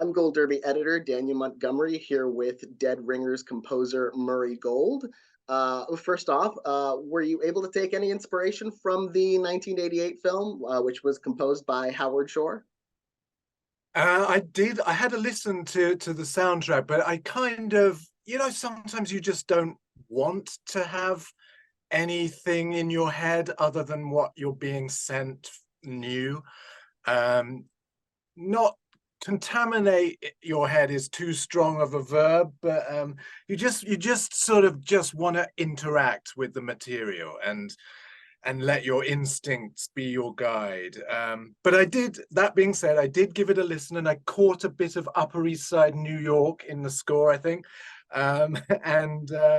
I'm Gold Derby editor Daniel Montgomery here with Dead Ringers composer Murray Gold. First off, were you able to take any inspiration from the 1988 film, which was composed by Howard Shore? I did. I had a listen to the soundtrack, but I kind of, sometimes you just don't want to have anything in your head other than what you're being sent new. Um, Not contaminate your head is too strong of a verb, but you just sort of just want to interact with the material and let your instincts be your guide. But that being said, I did give it a listen and I caught a bit of Upper East Side New York in the score, I think. And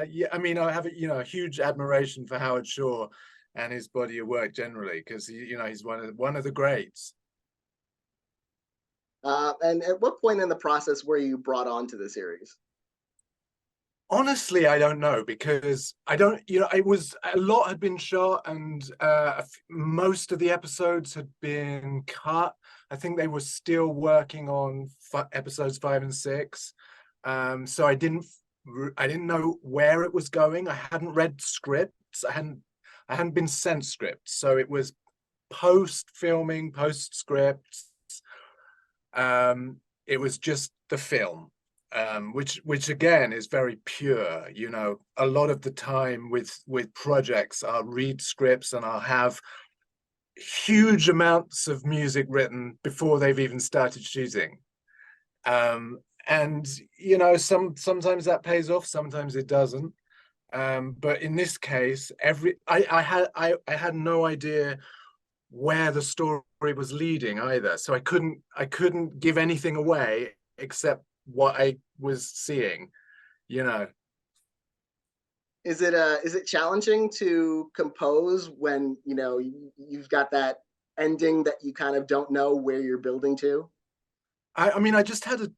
yeah, I mean, I have a huge admiration for Howard Shore and his body of work generally, because he's one of the greats. And at what point in the process were you brought on to the series? Honestly, I don't know, because I don't, it was a lot had been shot, and most of the episodes had been cut. I think they were still working on episodes 5 and 6. So I didn't know where it was going. I hadn't read scripts. I hadn't been sent scripts. So it was post filming, post scripts. It was just the film, which again is very pure. A lot of the time with projects, I'll read scripts and I'll have huge amounts of music written before they've even started shooting. And sometimes that pays off, sometimes it doesn't. But in this case, I had no idea where the story was leading either, so I couldn't give anything away except what I was seeing. you know Is it challenging to compose when you've got that ending that you kind of don't know where you're building to? I mean, I just had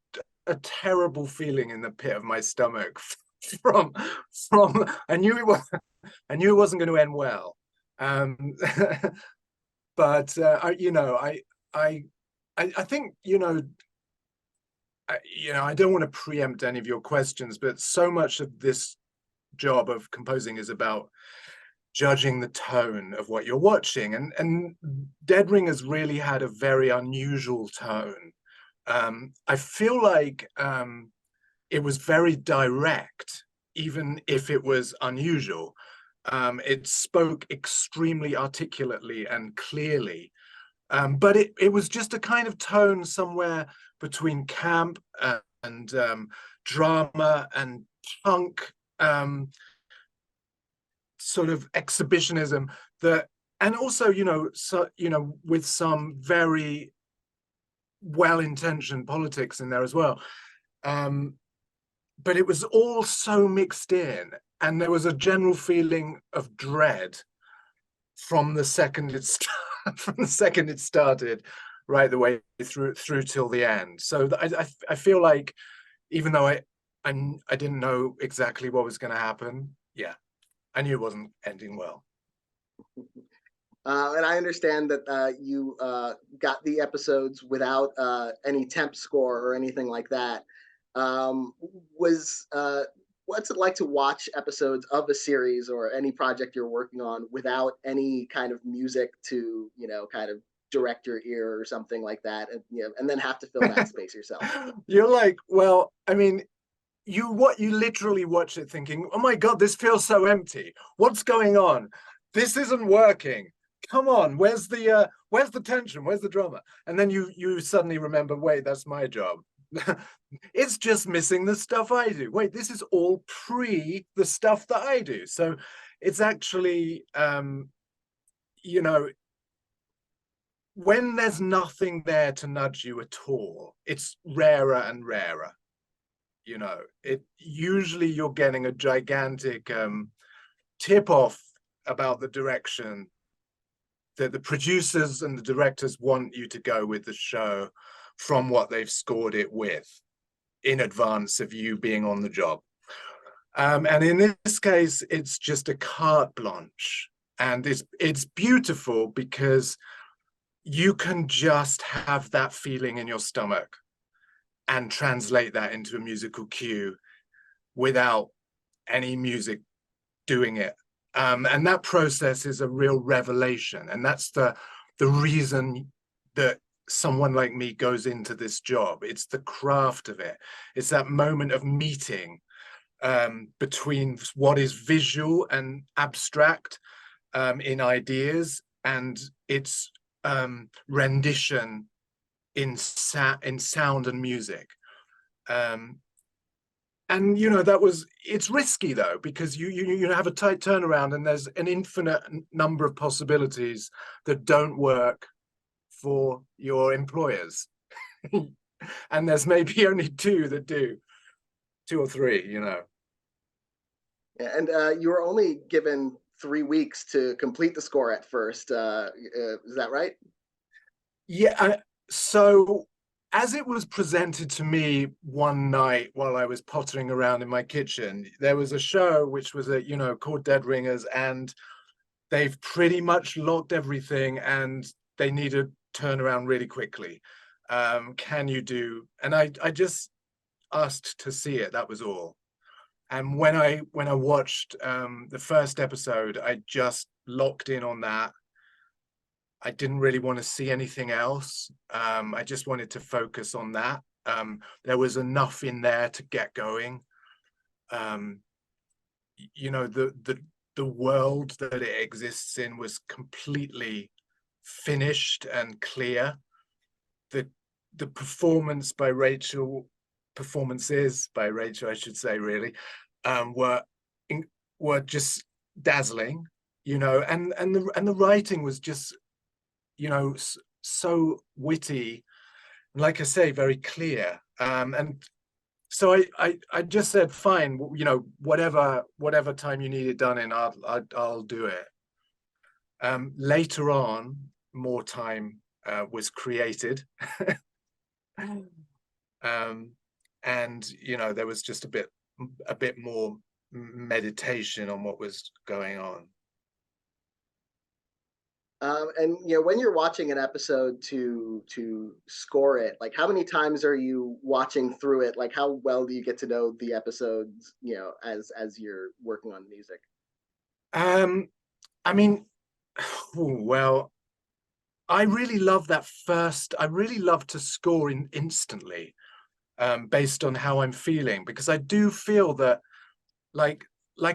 a terrible feeling in the pit of my stomach from from I knew it wasn't going to end well. um but I I think, I don't want to preempt any of your questions, but so much of this job of composing is about judging the tone of what you're watching, and Dead Ringers really had a very unusual tone. I feel like it was very direct, even if it was unusual. It spoke extremely articulately and clearly, but it was just a kind of tone somewhere between camp and drama and punk, sort of exhibitionism, that, and also, with some very well-intentioned politics in there as well. um but it was all so mixed in, and there was a general feeling of dread from the second from the second it started, right the way through till the end. So I feel like, even though I didn't know exactly what was going to happen, yeah, I knew it wasn't ending well. And I understand that you got the episodes without any temp score or anything like that. Was What's it like to watch episodes of a series or any project you're working on without any kind of music to, kind of direct your ear or something like that, and and then have to fill that space yourself? You're like, well, I mean, you literally watch it thinking, oh my god, this feels so empty. What's going on? This isn't working. Come on, where's the tension? Where's the drama? And then you suddenly remember, wait, that's my job. It's just missing the stuff I do. Wait, this is all pre the stuff that I do. So it's actually, you know when there's nothing there to nudge you at all, it's rarer and rarer. It usually, you're getting a gigantic tip off about the direction that the producers and the directors want you to go with the show, from what they've scored it with in advance of you being on the job. And in this case, it's just a carte blanche, and it's beautiful because you can just have that feeling in your stomach, and translate that into a musical cue without any music doing it. And that process is a real revelation. And that's the reason that someone like me goes into this job. It's the craft of it. It's that moment of meeting between what is visual and abstract in ideas and its rendition in sound and music. And it's risky though, because you have a tight turnaround and there's an infinite number of possibilities that don't work for your employers. And there's maybe only two that do, two or three, And you were only given 3 weeks to complete the score at first. Is that right? Yeah. So as it was presented to me one night while I was pottering around in my kitchen, there was a show which was called Dead Ringers, and they've pretty much locked everything and they need to turn around really quickly. Can you do? And I just asked to see it. That was all. And when I watched the first episode, I just locked in on that. I didn't really want to see anything else. I just wanted to focus on that. There was enough in there to get going. The world that it exists in was completely finished and clear. The performances by Rachel, I should say, really, were just dazzling, and the writing was just so witty, like I say, very clear. And so I just said, fine, whatever time you need it done in, I'll do it. Later on, more time was created. And there was just a bit more meditation on what was going on. And when you're watching an episode to score it, like how many times are you watching through it? Like how well do you get to know the episodes, as you're working on music? I mean, well, I really love to score instantly, based on how I'm feeling, because I do feel that, like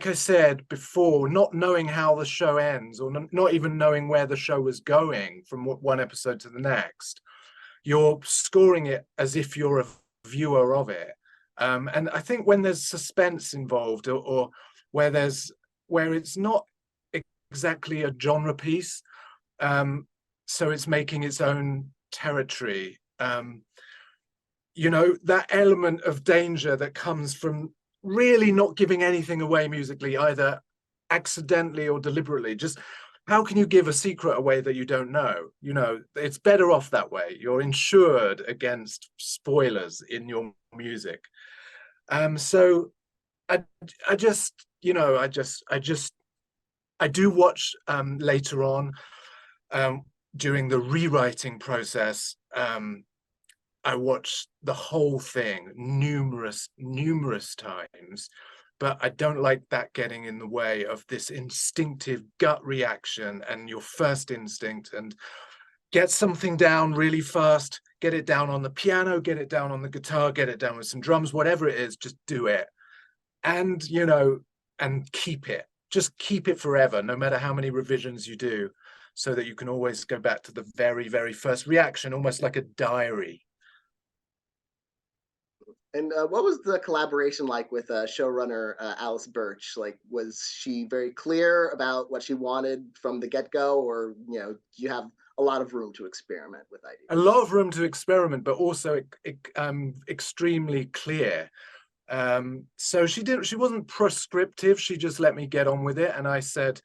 I said before, not knowing how the show ends, or not even knowing where the show was going from one episode to the next, you're scoring it as if you're a viewer of it. And I think when there's suspense involved, or where it's not exactly a genre piece, so it's making its own territory, that element of danger that comes from really not giving anything away musically, either accidentally or deliberately. Just how can you give a secret away that you don't know? It's better off that way. You're insured against spoilers in your music. So I do watch later on, during the rewriting process. I watched the whole thing numerous times, but I don't like that getting in the way of this instinctive gut reaction and your first instinct, and get something down really fast, get it down on the piano, get it down on the guitar, get it down with some drums, whatever it is, just do it. And, and just keep it forever, no matter how many revisions you do, so that you can always go back to the very, very first reaction, almost like a diary. And what was the collaboration like with showrunner Alice Birch? Like, was she very clear about what she wanted from the get-go, or do you have a lot of room to experiment with ideas? A lot of room to experiment, but also extremely clear. So she wasn't prescriptive. She just let me get on with it, and I said,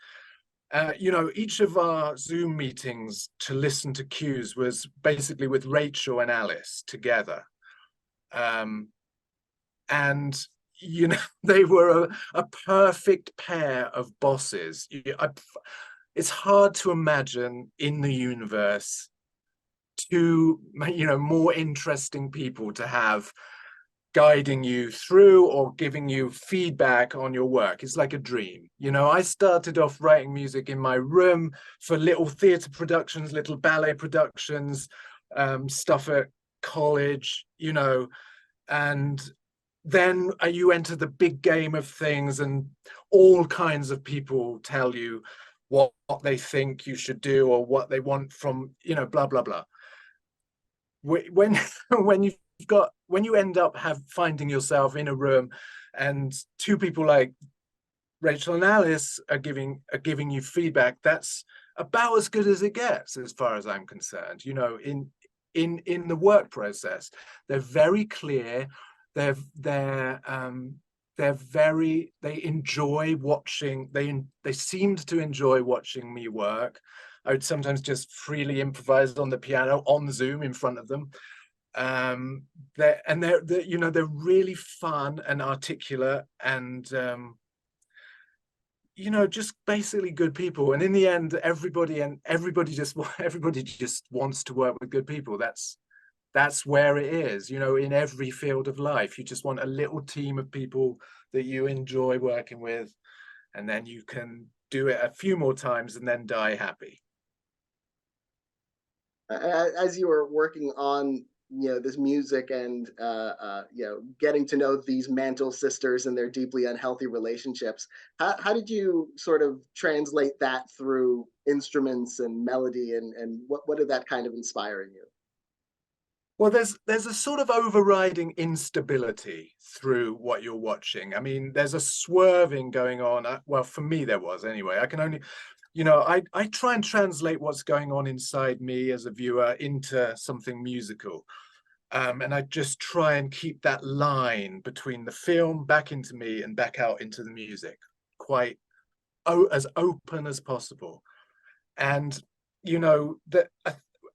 each of our Zoom meetings to listen to cues was basically with Rachel and Alice together. And they were a perfect pair of bosses. It's hard to imagine in the universe two, you know, more interesting people to have guiding you through or giving you feedback on your work. It's like a dream. You know, I started off writing music in my room for little theatre productions, little ballet productions, stuff at college, you know, and then you enter the big game of things, and all kinds of people tell you what they think you should do or what they want from, you know, blah blah blah. When when you've got, when you end up finding yourself in a room and two people like Rachel and Alice are giving you feedback, that's about as good as it gets, as far as I'm concerned. You know, in the work process, they're very clear. They're they enjoy watching. They seemed to enjoy watching me work. I would sometimes just freely improvise on the piano on Zoom in front of them. They're you know, they're really fun and articulate, and you know, just basically good people. And in the end, everybody just wants to work with good people. That's where it is, you know, in every field of life. You just want a little team of people that you enjoy working with, and then you can do it a few more times and then die happy. As you were working on, you know, this music and you know, getting to know these Mantle sisters and their deeply unhealthy relationships, how did you sort of translate that through instruments and melody, and what did that kind of inspire in you? Well, there's a sort of overriding instability through what you're watching. I mean, there's a swerving going on. Well, for me, there was anyway. I can only, you know, I try and translate what's going on inside me as a viewer into something musical. And I just try and keep that line between the film back into me and back out into the music quite as open as possible. And, you know, that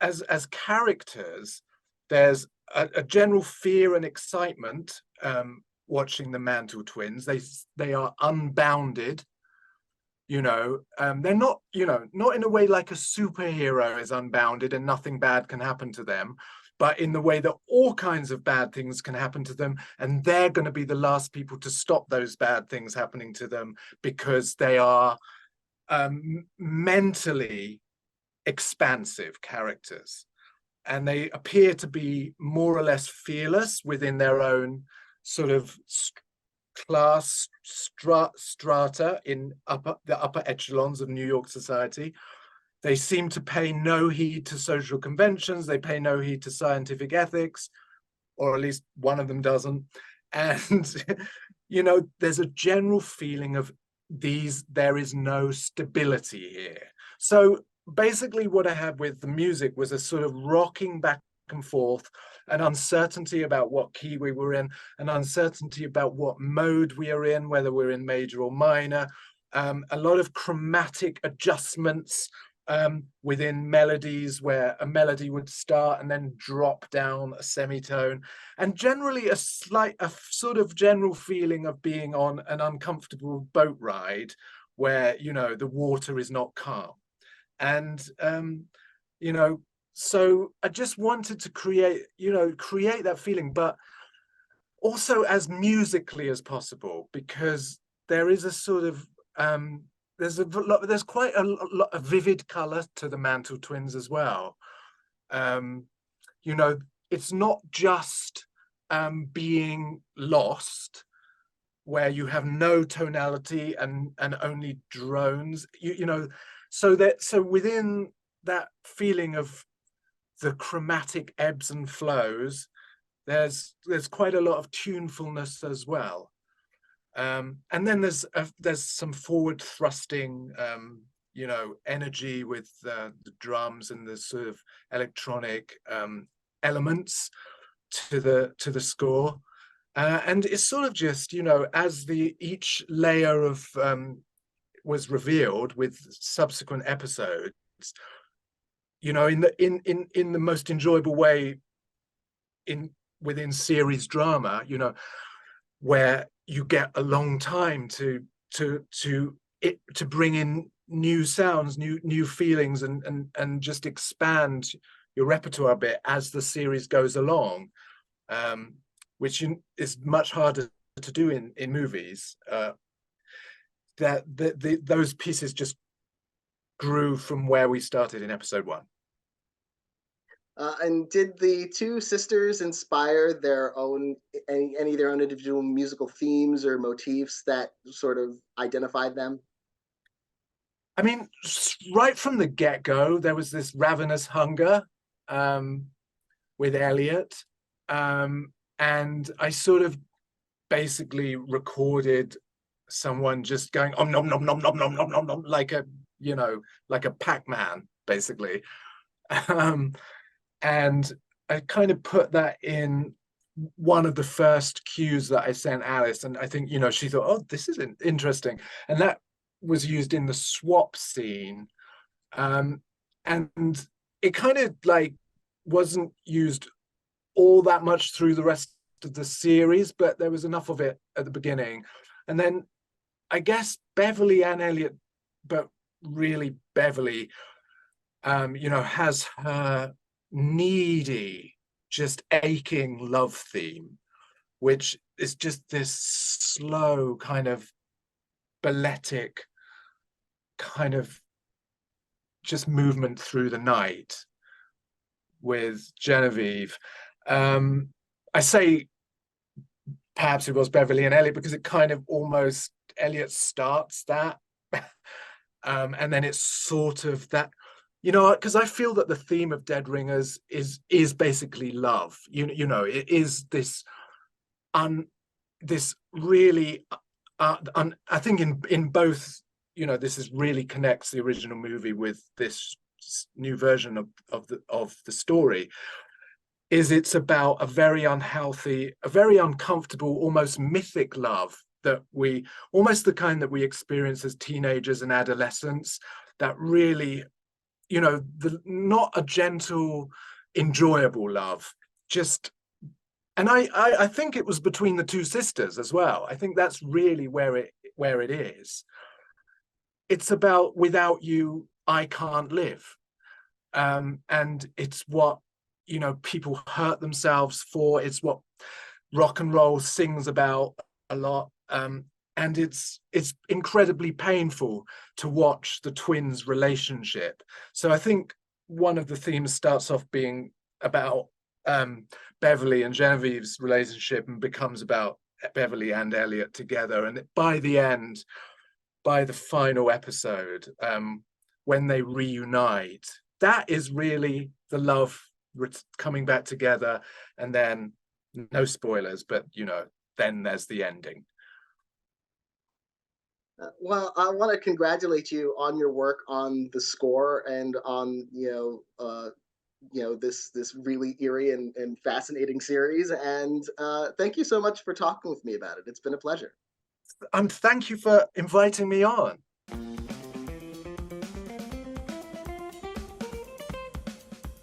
as characters, there's a general fear and excitement watching the Mantle twins. They are unbounded. You know, they're not, you know, not in a way like a superhero is unbounded and nothing bad can happen to them, but in the way that all kinds of bad things can happen to them, and they're going to be the last people to stop those bad things happening to them, because they are mentally expansive characters, and they appear to be more or less fearless within their own sort of class strata in the upper echelons of New York society. They seem to pay no heed to social conventions. They pay no heed to scientific ethics, or at least one of them doesn't. And, you know, there's a general feeling of there is no stability here. So basically what I had with the music was a sort of rocking back and forth, an uncertainty about what key we were in, an uncertainty about what mode we are in, whether we're in major or minor, a lot of chromatic adjustments within melodies, where a melody would start and then drop down a semitone, and generally a sort of general feeling of being on an uncomfortable boat ride where, you know, the water is not calm. And you know, so I just wanted to create that feeling, but also as musically as possible, because there is a sort of there's quite a lot of vivid color to the Mantle twins as well. You know, it's not just being lost, where you have no tonality and only drones. You know, so within that feeling of the chromatic ebbs and flows, there's quite a lot of tunefulness as well. And then there's some forward thrusting, you know, energy with the drums and the sort of electronic elements to the score. And it's sort of just, you know, as each layer of was revealed with subsequent episodes, you know, in the most enjoyable way within series drama, you know, where you get a long time to bring in new sounds, new feelings, and just expand your repertoire a bit as the series goes along, which is much harder to do in movies. That those pieces just grew from where we started in episode 1. And did the two sisters inspire their own any of their own individual musical themes or motifs that sort of identified them? I mean, right from the get-go, there was this ravenous hunger with Elliot, and I sort of basically recorded someone just going om nom nom nom nom nom nom nom nom, like a, you know, like a Pac-Man, basically. And I kind of put that in one of the first cues that I sent Alice, and I think, you know, she thought, oh, this is interesting, and that was used in the swap scene, and it kind of like wasn't used all that much through the rest of the series, but there was enough of it at the beginning. And then I guess Beverly and Elliot, but really Beverly, you know, has her needy, just aching love theme, which is just this slow kind of balletic kind of just movement through the night with Genevieve. I say perhaps it was Beverly and Elliot because it kind of almost, Elliot starts that, and then it's sort of that, you know, because I feel that the theme of Dead Ringers is basically love. You know, it is this this really I think in both, you know, this is really connects the original movie with this new version of the story, is it's about a very unhealthy, a very uncomfortable, almost mythic love that we, almost the kind that we experience as teenagers and adolescents, that really, you know, not a gentle, enjoyable love, just, and I think it was between the two sisters as well. I think that's really where it is. It's about, without you, I can't live. And it's what, you know, people hurt themselves for. It's what rock and roll sings about a lot. And it's incredibly painful to watch the twins' relationship. So I think one of the themes starts off being about Beverly and Genevieve's relationship and becomes about Beverly and Elliot together. And by the end, by the final episode, when they reunite, that is really the love coming back together. And then, no spoilers, but, you know, then there's the ending. Well, I want to congratulate you on your work on the score and on this really eerie and fascinating series. And thank you so much for talking with me about it. It's been a pleasure. Thank you for inviting me on.